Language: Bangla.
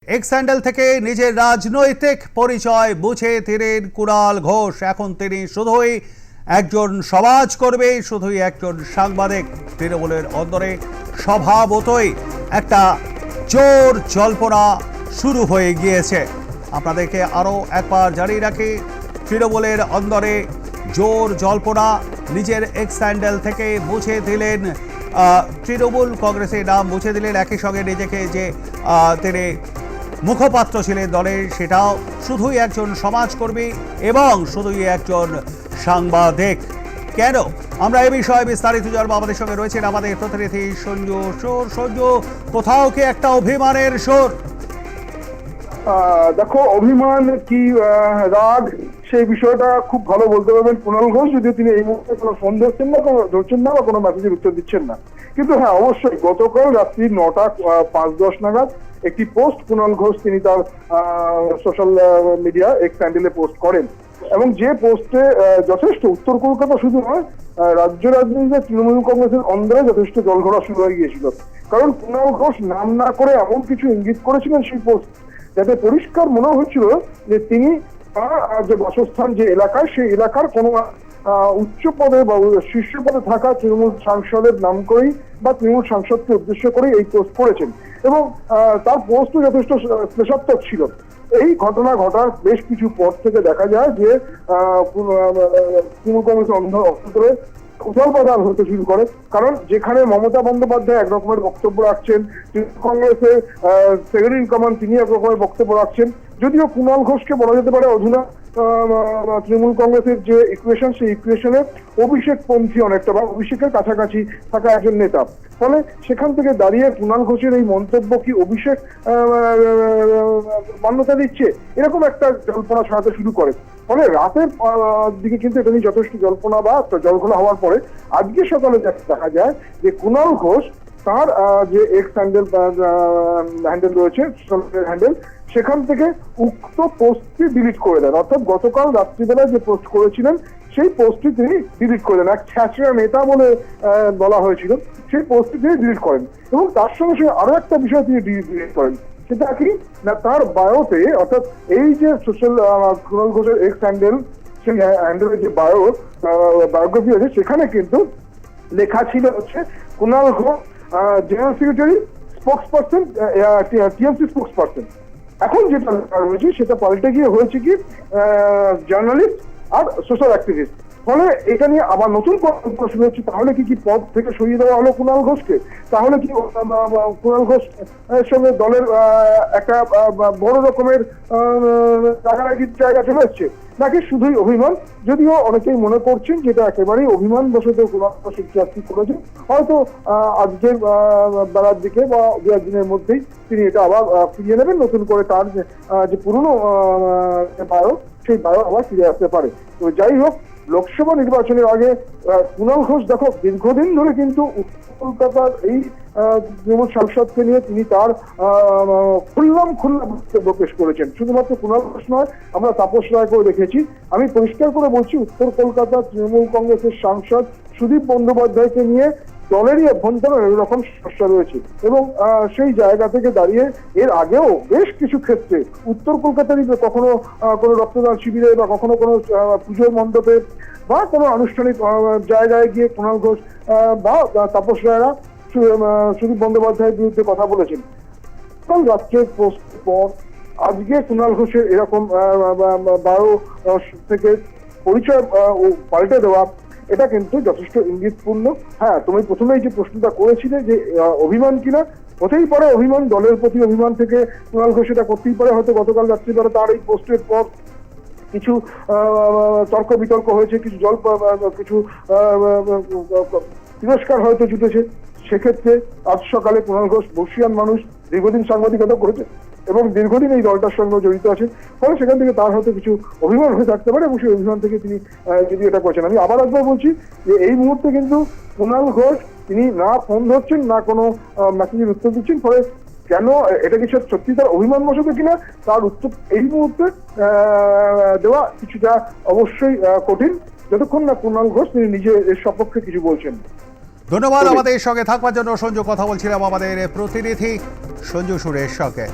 এক্স হ্যান্ডেল থেকে নিজের রাজনৈতিক পরিচয় বুঝে দিলেন কুণাল ঘোষ। এখন তিনি শুধুই একজন সমাজকর্মী, শুধুই একজন সাংবাদিক। তৃণমূলের অন্দরে স্বভাবতই একটা জোর জল্পনা শুরু হয়ে গিয়েছে। আপনাদেরকে আরও একবার জানিয়ে রাখি, তৃণমূলের অন্দরে জোর জল্পনা। নিজের এক্স হ্যান্ডেল থেকে মুছে দিলেন তৃণমূল কংগ্রেসের নাম মুছে দিলেন, একই সঙ্গে নিজেকে যে তিনি মুখপাত্র ছিলেন দলের, সেটাও শুধুই একজন সমাজকর্মী এবং শুধুই একজন সাংবাদিক। কেন? আমরা এ বিষয়ে বিস্তারিত জানবো। আমাদের সঙ্গে রয়েছেন আমাদের প্রতিনিধি সঞ্জু সোর। সঞ্জু, কোথাও কি একটা অভিমানের সুর? দেখো, অভিমান কি রাগ, সেই বিষয়টা খুব ভালো বলতে পারবেন কুণাল ঘোষ, যদিও তিনি এই মুহূর্তে কোনো ফোন ধরছেন না বা কোনো মেসেজের উত্তর দিচ্ছেন না। কিন্তু হ্যাঁ, অবশ্যই গতকাল রাত্রি 9:05-10 নাগাদ একটি পোস্ট কুণাল ঘোষ তিনি তার সোশ্যাল মিডিয়া এক্স হ্যান্ডেলে পোস্ট করেন, এবং যে পোস্টে যথেষ্ট উত্তর কলকাতা শুধু নয়, রাজ্য রাজনীতিতে তৃণমূল কংগ্রেসের অন্দরে যথেষ্ট জলঘোলা শুরু হয়ে গিয়েছিল। কারণ কুণাল ঘোষ নাম না করে এমন কিছু ইঙ্গিত করেছিলেন সেই পোস্ট, যাতে পরিষ্কার মনে হচ্ছিল যে তিনি যে বাসস্থান যে এলাকায়, সেই এলাকার কোনো উচ্চ পদে বা শীর্ষ পদে থাকা তৃণমূল সাংসদের নাম করেই বা তৃণমূল সাংসদকে উদ্দেশ্য করেই এই পোস্ট করেছেন, এবং তার পোস্টও যথেষ্ট শ্লেষাত্মক ছিল। এই ঘটনা ঘটার বেশ কিছু পর থেকে দেখা যায় যে তৃণমূল কংগ্রেসের অন্তরে উথাল পাথাল হতে শুরু করে। কারণ যেখানে মমতা বন্দ্যোপাধ্যায় একরকমের বক্তব্য রাখছেন, তৃণমূল কংগ্রেসের সেক্রেটারি ইন কমান্ড তিনি একরকমের বক্তব্য রাখছেন, যদিও কুণাল ঘোষকে বলা যেতে পারে অধুনা তৃণমূল কংগ্রেসের যে ইকুয়েশন, সেই ইকুয়েশনে অভিষেক পন্থী অনেকটা, বা অভিষেকের কাছাকাছি থাকা একজন নেতা। ফলে সেখান থেকে দাঁড়িয়ে কুণাল ঘোষের এই মন্তব্য কি অভিষেক মান্যতা দিচ্ছে, এরকম একটা জল্পনা ছড়াতে শুরু করে। ফলে রাতের দিকে কিন্তু এটা নিয়ে যথেষ্ট জল্পনা বা জলঘোলা হওয়ার পরে আজকে সকালে দেখা যায় যে কুণাল ঘোষ তার যে এক্স হ্যান্ডেল রয়েছে, হ্যান্ডেল, সেখান থেকে উক্ত পোস্টটি ডিলিট করে দেন। অর্থাৎ গতকাল রাত্রিবেলায় যে পোস্ট করেছিলেন সেই পোস্টটি তিনি ডিলিট করে দেন। এক ছ্যাঁচড়া নেতা বলে বলা হয়েছিল, সেই পোস্টটি তিনি ডিলিট করেন, এবং তার সঙ্গে সঙ্গে আরো একটা বিষয় তিনি ডিলিট করেন। সেটা কি না, তার বায়োতে, অর্থাৎ এই যে সোশ্যাল কুণাল ঘোষের এক্স হ্যান্ডেল, সেই হ্যান্ডেলের যে বায়োগ্রাফি আছে, সেখানে কিন্তু লেখা ছিল হচ্ছে Kunal Ghosh general secretary, spokesperson, TMC spokesperson. এখন যেটা রয়েছে সেটা পাল্টে গিয়ে হয়েছে কি জার্নালিস্ট আর সোশ্যাল অ্যাক্টিভিস্ট। ফলে এটা নিয়ে আবার নতুন প্রশ্ন হচ্ছে, তাহলে কি পদ থেকে সরিয়ে দেওয়া হলো কুণাল ঘোষকে? তাহলে কি কুণাল ঘোষ সঙ্গে দলের একটা বড় রকমের রাগারাগির জায়গা চলে এসছে, নাকি শুধুই অভিমান? যদিও অনেকেই মনে করছেন যেটা একেবারেই অভিমান বশত কুণাল ঘোষ চাকরি করেছেন, হয়তো আজকের বেলার দিকে বা দু একদিনের মধ্যেই তিনি এটা আবার ফিরিয়ে নেবেন, নতুন করে তার যে পুরনো বায়ো, সেই বায়ো আবার ফিরে আসতে পারে। তো যাই হোক, লোকসভা নির্বাচনের আগে কুণাল ঘোষ দেখো দীর্ঘদিন ধরে কিন্তু উত্তর কলকাতার এই তৃণমূল সাংসদকে নিয়ে তিনি তার খুল্লা বক্তব্য পেশ করেছেন। শুধুমাত্র কুণাল ঘোষ নয়, আমরা তাপস রায়কেও দেখেছি। আমি পরিষ্কার করে বলছি, উত্তর কলকাতার তৃণমূল কংগ্রেসের সাংসদ সুদীপ বন্দ্যোপাধ্যায়কে নিয়ে দলেরই অভ্যন্তরে এরকম সমস্যা রয়েছে, এবং সেই জায়গা থেকে দাঁড়িয়ে এর আগেও বেশ কিছু ক্ষেত্রে উত্তর কলকাতারই কখনো কোনো রক্তদান শিবিরে বা কখনো কোনো পুজোর মণ্ডপে বা কোনো আনুষ্ঠানিক জায়গায় গিয়ে কুণাল ঘোষ বা তাপস রায়রা সুদীপ বন্দ্যোপাধ্যায়ের বিরুদ্ধে কথা বলেছেন। কাল রাত্রের পোস্ট পর আজকে কুণাল ঘোষের এরকম বায়ো থেকে পরিচয় পাল্টে দেওয়া, এটা কিন্তু যথেষ্ট ইঙ্গিতপূর্ণ। হ্যাঁ, তুমি প্রথমেই যে প্রশ্নটা করেছিলে যে অভিমান কিনা, হতেই পারে অভিমান, দলের প্রতি অভিমান থেকে কুণাল ঘোষ এটা করতেই পারে। হয়তো গতকাল রাত্রিবেলা তার এই পোস্টের পর কিছু তর্ক বিতর্ক হয়েছে, কিছু কিছু তিরস্কার হয়তো জুটেছে। সেক্ষেত্রে আজ সকালে কুণাল ঘোষ বর্ষিয়ান মানুষ, দীর্ঘদিন সাংবাদিকতা করেছে এবং দীর্ঘদিন এই দলটার সঙ্গে জড়িত আছেন। ফলে সেখান থেকে তার হয়তো কিছু অভিমান হয়ে থাকতে পারে, এবং সেই অভিমান থেকে তিনি যদি এটা করছেন। আমি আবার একবার বলছি যে এই মুহূর্তে কিন্তু কুণাল ঘোষ তিনি না ফোন ধরছেন, না কোনো মেসেজের উত্তর দিচ্ছেন। ফলে কেন, এটা কি সত্যি তার অভিমান বশত কিনা, তার উত্তর এই মুহূর্তে দেওয়া কিছুটা অবশ্যই কঠিন, যতক্ষণ না কুণাল ঘোষ তিনি নিজে এর সপক্ষে কিছু বলছেন। ধন্যবাদ আমাদের সঙ্গে থাকবার জন্য সঞ্জু। কথা বলছিলাম আমাদের প্রতিনিধি সঞ্জু সুরের সঙ্গে।